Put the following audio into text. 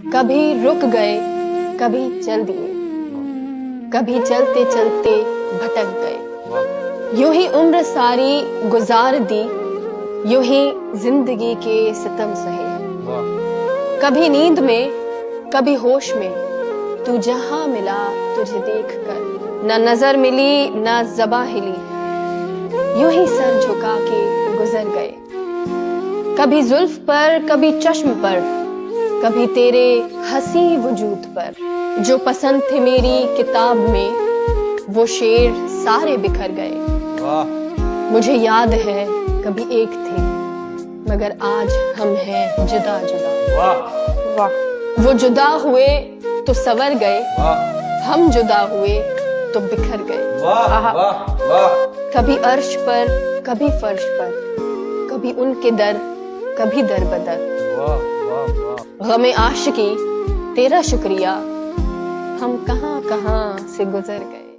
कभी रुक गए, कभी चल दिए, कभी चलते चलते भटक गए। यूं ही उम्र सारी गुजार दी, यूं ही जिंदगी के सितम सहे। कभी नींद में, कभी होश में, तू जहां मिला तुझे देख कर, न नजर मिली न ज़बां हिली, यूं ही सर झुका के गुजर गए। कभी जुल्फ पर, कभी चश्म पर, कभी तेरे हंसी वजूद पर। जो पसंद थे मेरी किताब में, वो शेर सारे बिखर गए। मुझे याद है कभी एक थे, मगर आज हम हैं जुदा जुदा। वाह। वो जुदा हुए तो सवर गए, हम जुदा हुए तो बिखर गए। कभी अर्श पर, कभी फर्श पर, कभी उनके दर, कभी दर बदर। गमे आशिकी तेरा शुक्रिया, हम कहां कहां से गुजर गए।